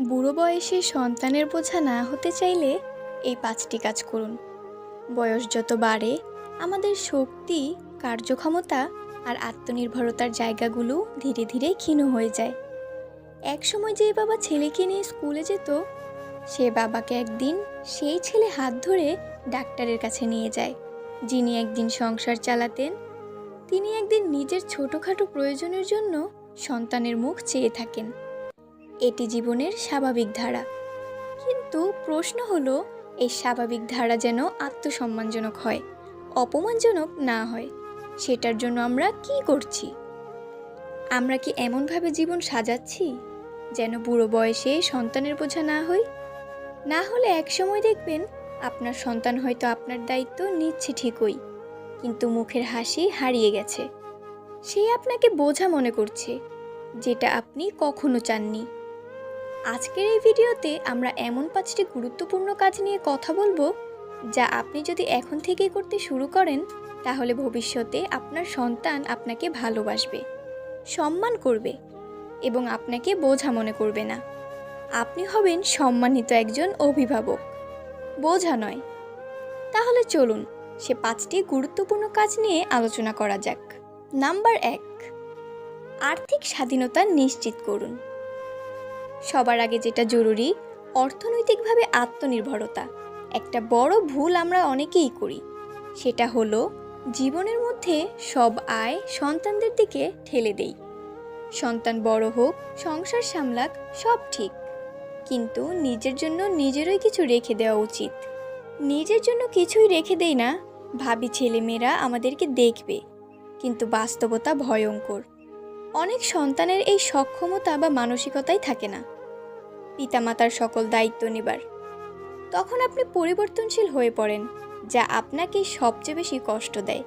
বুড়ো বয়সে সন্তানের বোঝা না হতে চাইলে এই ৫টি কাজ করুন। বয়স যত বাড়ে আমাদের শক্তি, কার্যক্ষমতা আর আত্মনির্ভরতার জায়গাগুলো ধীরে ধীরে ক্ষীণ হয়ে যায়। একসময় যে বাবা ছেলেকে নিয়ে স্কুলে যেত, সে বাবাকে একদিন সেই ছেলে হাত ধরে ডাক্তারের কাছে নিয়ে যায়। যিনি একদিন সংসার চালাতেন, তিনি একদিন নিজের ছোটোখাটো প্রয়োজনের জন্য সন্তানের মুখ চেয়ে থাকেন। এটি জীবনের স্বাভাবিক ধারা। কিন্তু প্রশ্ন হলো, এই স্বাভাবিক ধারা যেন আত্মসম্মানজনক হয়, অপমানজনক না হয়। সেটার জন্য আমরা কি করছি? আমরা কি এমনভাবে জীবন সাজাচ্ছি যেন বুড়ো বয়সে সন্তানের বোঝা না হই? না হলে একসময় দেখবেন আপনার সন্তান হয়তো আপনার দায়িত্ব নিচ্ছে ঠিকই, কিন্তু মুখের হাসি হারিয়ে গেছে। সে আপনাকে বোঝা মনে করছে, যেটা আপনি কখনো চাননি। আজকের এই ভিডিওতে আমরা এমন 5টি গুরুত্বপূর্ণ কাজ নিয়ে কথা বলবো, যা আপনি যদি এখন থেকেই করতে শুরু করেন, তাহলে ভবিষ্যতে আপনার সন্তান আপনাকে ভালোবাসবে, সম্মান করবে এবং আপনাকে বোঝা মনে করবে না। আপনি হবেন সম্মানিত একজন অভিভাবক, বোঝা নয়। তাহলে চলুন সে 5টি গুরুত্বপূর্ণ কাজ নিয়ে আলোচনা করা যাক। নাম্বার 1, আর্থিক স্বাধীনতা নিশ্চিত করুন। সবার আগে যেটা জরুরি, অর্থনৈতিকভাবে আত্মনির্ভরতা। একটা বড় ভুল আমরা অনেকেই করি, সেটা হলো জীবনের মধ্যে সব আয় সন্তানদের দিকে ঠেলে দেই। সন্তান বড় হোক, সংসার সামলাক, সব ঠিক, কিন্তু নিজের জন্য নিজেরই কিছু রেখে দেওয়া উচিত। নিজের জন্য কিছুই রেখে দেই না, ভাবি ছেলেমেয়েরা আমাদেরকে দেখবে, কিন্তু বাস্তবতা ভয়ঙ্কর। অনেক সন্তানের এই সক্ষমতা বা মানসিকতাই থাকে না পিতামাতার সকল দায়িত্ব নেবার। তখন আপনি পরিবর্তনশীল হয়ে পড়েন, যা আপনাকে সবচেয়ে বেশি কষ্ট দেয়।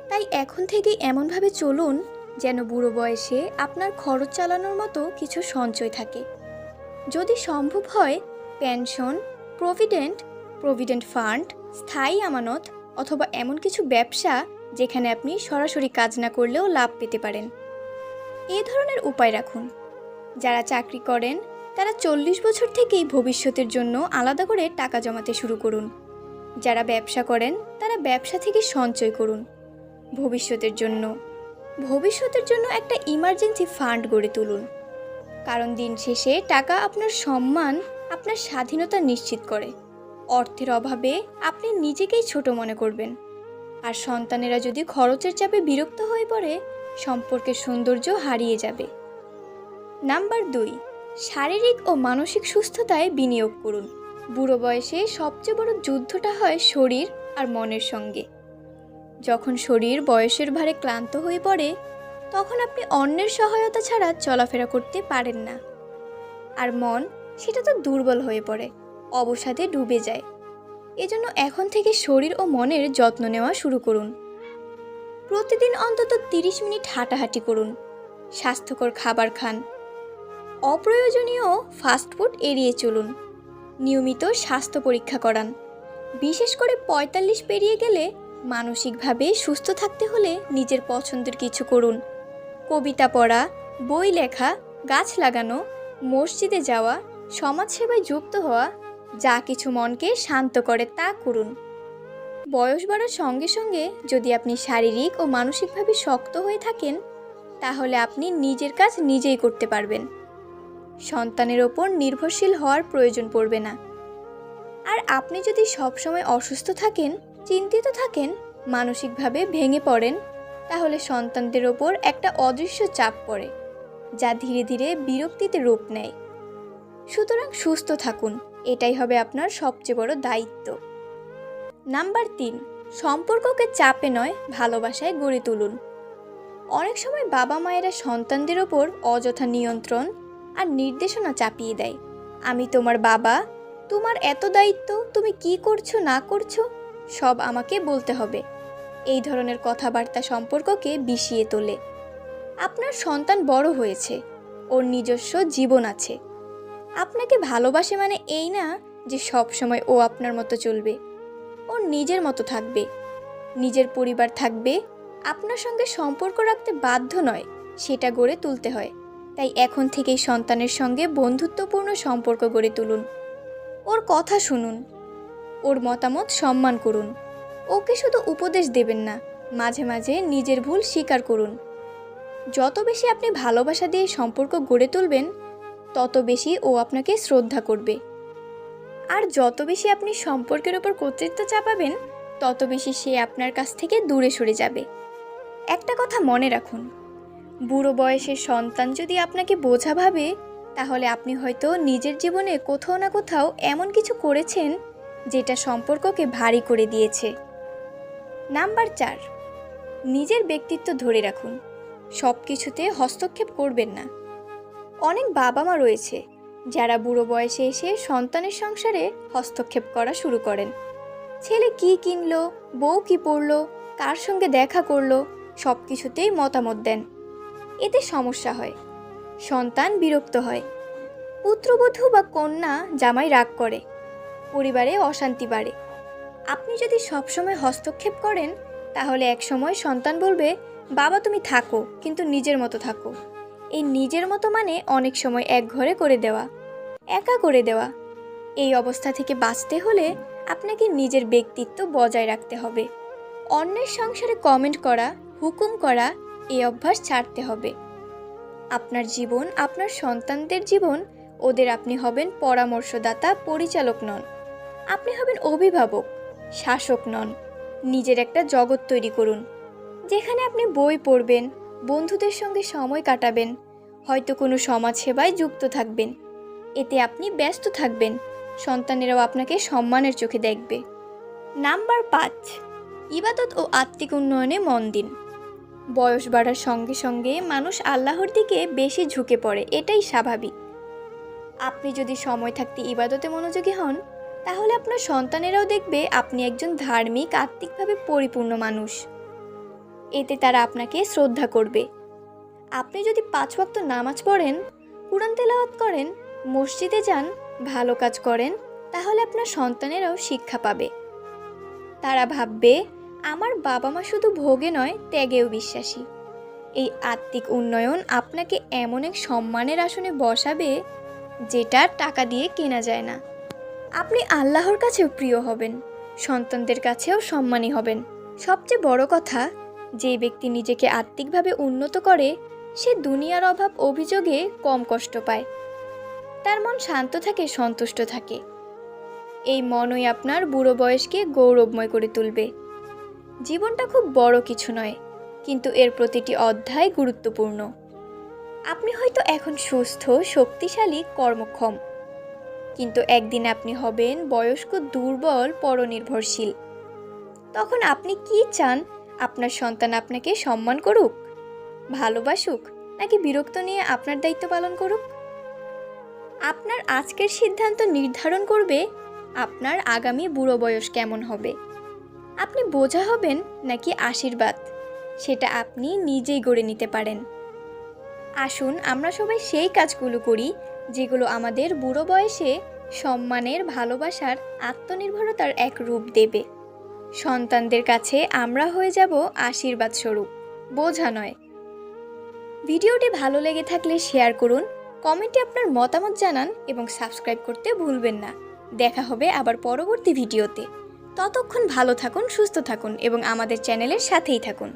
তাই এখন থেকেই এমনভাবে চলুন যেন বুড়ো বয়সে আপনার খরচ চালানোর মতো কিছু সঞ্চয় থাকে। যদি সম্ভব হয়, পেনশন, প্রভিডেন্ট ফান্ড, স্থায়ী আমানত অথবা এমন কিছু ব্যবসা যেখানে আপনি সরাসরি কাজ না করলেও লাভ পেতে পারেন। এই ধরনের উপায় রাখুন। যারা চাকরি করেন তারা 40 বছর থেকেই ভবিষ্যতের জন্য আলাদা করে টাকা জমাতে শুরু করুন। যারা ব্যবসা করেন তারা ব্যবসা থেকে সঞ্চয় করুন। ভবিষ্যতের জন্য একটা ইমার্জেন্সি ফান্ড গড়ে তুলুন, কারণ দিন শেষে টাকা আপনার সম্মান, আপনার স্বাধীনতা নিশ্চিত করে। অর্থের অভাবে আপনি নিজেকেই ছোট মনে করবেন, আর সন্তানেরা যদি খরচের চাপে বিরক্ত হয়ে পড়ে, সম্পর্কের সৌন্দর্য হারিয়ে যাবে। নাম্বার 2, শারীরিক ও মানসিক সুস্থতায় বিনিয়োগ করুন। বুড়ো বয়সে সবচেয়ে বড় যুদ্ধটা হয় শরীর আর মনের সঙ্গে। যখন শরীর বয়সের ভারে ক্লান্ত হয়ে পড়ে, তখন আপনি অন্যের সহায়তা ছাড়া চলাফেরা করতে পারেন না। আর মন, সেটা তো দুর্বল হয়ে পড়ে, অবসাদে ডুবে যায়। এজন্য এখন থেকে শরীর ও মনের যত্ন নেওয়া শুরু করুন। প্রতিদিন অন্তত 30 মিনিট হাঁটাহাঁটি করুন। স্বাস্থ্যকর খাবার খান। অপ্রয়োজনীয় ফাস্টফুড এড়িয়ে চলুন। নিয়মিত স্বাস্থ্য পরীক্ষা করান। বিশেষ করে 45 পেরিয়ে গেলে মানসিকভাবে সুস্থ থাকতে হলে নিজের পছন্দের কিছু করুন। কবিতা পড়া, বই লেখা, গাছ লাগানো, মসজিদে যাওয়া, সমাজসেবায় যুক্ত হওয়া, যা কিছু মনকে শান্ত করে তা করুন। বয়স বাড়ার সঙ্গে সঙ্গে যদি আপনি শারীরিক ও মানসিকভাবে শক্ত হয়ে থাকেন, তাহলে আপনি নিজের কাজ নিজেই করতে পারবেন। সন্তানের ওপর নির্ভরশীল হওয়ার প্রয়োজন পড়বে না। আর আপনি যদি সবসময় অসুস্থ থাকেন, চিন্তিত থাকেন, মানসিকভাবে ভেঙে পড়েন, তাহলে সন্তানদের ওপর একটা অদৃশ্য চাপ পড়ে, যা ধীরে ধীরে বিরক্তিতে রূপ নেয়। সুতরাং সুস্থ থাকুন, এটাই হবে আপনার সবচেয়ে বড় দায়িত্ব। নাম্বার 3, সম্পর্ককে চাপে নয়, ভালোবাসায় গড়ে তুলুন। অনেক সময় বাবা মায়েরা সন্তানদের ওপর অযথা নিয়ন্ত্রণ আর নির্দেশনা চাপিয়ে দেয়। আমি তোমার বাবা, তোমার এত দায়িত্ব, তুমি কি করছো না করছো সব আমাকে বলতে হবে। এই ধরনের কথাবার্তা সম্পর্ককে বিষিয়ে তোলে। আপনার সন্তান বড় হয়েছে, ওর নিজস্ব জীবন আছে। আপনাকে ভালোবাসে মানে এই না যে সব সময় ও আপনার মতো চলবে। ওর নিজের মতো থাকবে, নিজের পরিবার থাকবে। আপনার সঙ্গে সম্পর্ক রাখতে বাধ্য নয়, সেটা গড়ে তুলতে হয়। তাই এখন থেকেই সন্তানের সঙ্গে বন্ধুত্বপূর্ণ সম্পর্ক গড়ে তুলুন। ওর কথা শুনুন, ওর মতামত সম্মান করুন। ওকে শুধু উপদেশ দেবেন না, মাঝে মাঝে নিজের ভুল স্বীকার করুন। যত বেশি আপনি ভালোবাসা দিয়ে সম্পর্ক গড়ে তুলবেন, তত বেশি ও আপনাকে শ্রদ্ধা করবে। আর যত বেশি আপনি সম্পর্কের ওপর কর্তৃত্ব চাপাবেন, তত বেশি সে আপনার কাছ থেকে দূরে সরে যাবে। একটা কথা মনে রাখুন, বুড়ো বয়সের সন্তান যদি আপনাকে বোঝা ভাবে, তাহলে আপনি হয়তো নিজের জীবনে কোথাও না কোথাও এমন কিছু করেছেন যেটা সম্পর্ককে ভারী করে দিয়েছে। নাম্বার 4, নিজের ব্যক্তিত্ব ধরে রাখুন। সব কিছুতে হস্তক্ষেপ করবেন না। অনেক বাবা মা রয়েছে যারা বুড়ো বয়সে এসে সন্তানের সংসারে হস্তক্ষেপ করা শুরু করেন। ছেলে কি কিনলো, বউ কি পরলো, কার সঙ্গে দেখা করলো, সব কিছুতেই মতামত দেন। এতে সমস্যা হয়, সন্তান বিরক্ত হয়, পুত্রবধূ বা কন্যা জামাই রাগ করে, পরিবারে অশান্তি বাড়ে। আপনি যদি সবসময় হস্তক্ষেপ করেন, তাহলে একসময় সন্তান বলবে, বাবা তুমি থাকো, কিন্তু নিজের মতো থাকো। এই নিজের মতো মানে অনেক সময় এক ঘরে করে দেওয়া, একা করে দেওয়া। এই অবস্থা থেকে বাঁচতে হলে আপনাকে নিজের ব্যক্তিত্ব বজায় রাখতে হবে। অন্যের সংসারে কমেন্ট করা, হুকুম করা, এই অভ্যাস ছাড়তে হবে। আপনার জীবন আপনার সন্তানদের জীবন। ওদের আপনি হবেন পরামর্শদাতা, পরিচালক নন। আপনি হবেন অভিভাবক, শাসক নন। নিজের একটা জগৎ তৈরি করুন, যেখানে আপনি বই পড়বেন, বন্ধুদের সঙ্গে সময় কাটাবেন, হয়তো কোনো সমাজসেবায় যুক্ত থাকবেন। এতে আপনি ব্যস্ত থাকবেন, সন্তানেরাও আপনাকে সম্মানের চোখে দেখবে। নাম্বার 5, ইবাদত ও আত্মিক উন্নয়নে মন দিন। বয়স বাড়ার সঙ্গে সঙ্গে মানুষ আল্লাহর দিকে বেশি ঝুঁকে পড়ে, এটাই স্বাভাবিক। আপনি যদি সময় থাকতে ইবাদতে মনোযোগী হন, তাহলে আপনার সন্তানেরাও দেখবে আপনি একজন ধার্মিক, আত্মিকভাবে পরিপূর্ণ মানুষ। এতে তারা আপনাকে শ্রদ্ধা করবে। আপনি যদি 5 ওয়াক্ত নামাজ পড়েন, কুরআন তেলাওয়াত করেন, মসজিদে যান, ভালো কাজ করেন, তাহলে আপনার সন্তানেরাও শিক্ষা পাবে। তারা ভাববে, আমার বাবা মা শুধু ভোগে নয়, ত্যাগেও বিশ্বাসী। এই আত্মিক উন্নয়ন আপনাকে এমন এক সম্মানের আসনে বসাবে, যেটা টাকা দিয়ে কেনা যায় না। আপনি আল্লাহর কাছেও প্রিয় হবেন, সন্তানদের কাছেও সম্মানী হবেন। সবচেয়ে বড় কথা, যে ব্যক্তি নিজেকে আত্মিকভাবে উন্নত করে, সে দুনিয়ার অভাব অভিযোগে কম কষ্ট পায়। তার মন শান্ত থাকে, সন্তুষ্ট থাকে। এই মনই আপনার বুড়ো বয়সকে গৌরবময় করে তুলবে। জীবনটা খুব বড় কিছু নয়, কিন্তু এর প্রতিটি অধ্যায় গুরুত্বপূর্ণ। আপনি হয়তো এখন সুস্থ, শক্তিশালী, কর্মক্ষম, কিন্তু একদিন আপনি হবেন বয়স্ক, দুর্বল, পরনির্ভরশীল। তখন আপনি কি চান? আপনার সন্তান আপনাকে সম্মান করুক, ভালোবাসুক, নাকি বিরক্ত নিয়ে আপনার দায়িত্ব পালন করুক? আপনার আজকের সিদ্ধান্ত নির্ধারণ করবে আপনার আগামী বুড়ো বয়স কেমন হবে। আপনি বোঝা হবেন নাকি আশীর্বাদ, সেটা আপনি নিজেই গড়ে নিতে পারেন। আসুন আমরা সবাই সেই কাজগুলো করি যেগুলো আমাদের বুড়ো বয়সে সম্মানের, ভালোবাসার, আত্মনির্ভরতার এক রূপ দেবে। সন্তানদের কাছে আমরা হয়ে যাব আশীর্বাদ স্বরূপ, বোঝা নয়। ভিডিওটি ভালো লেগে থাকলে শেয়ার করুন, কমেন্টে আপনার মতামত জানান এবং সাবস্ক্রাইব করতে ভুলবেন না। দেখা হবে আবার পরবর্তী ভিডিওতে। ততক্ষণ ভালো থাকুন, সুস্থ থাকুন এবং আমাদের চ্যানেলের সাথেই থাকুন।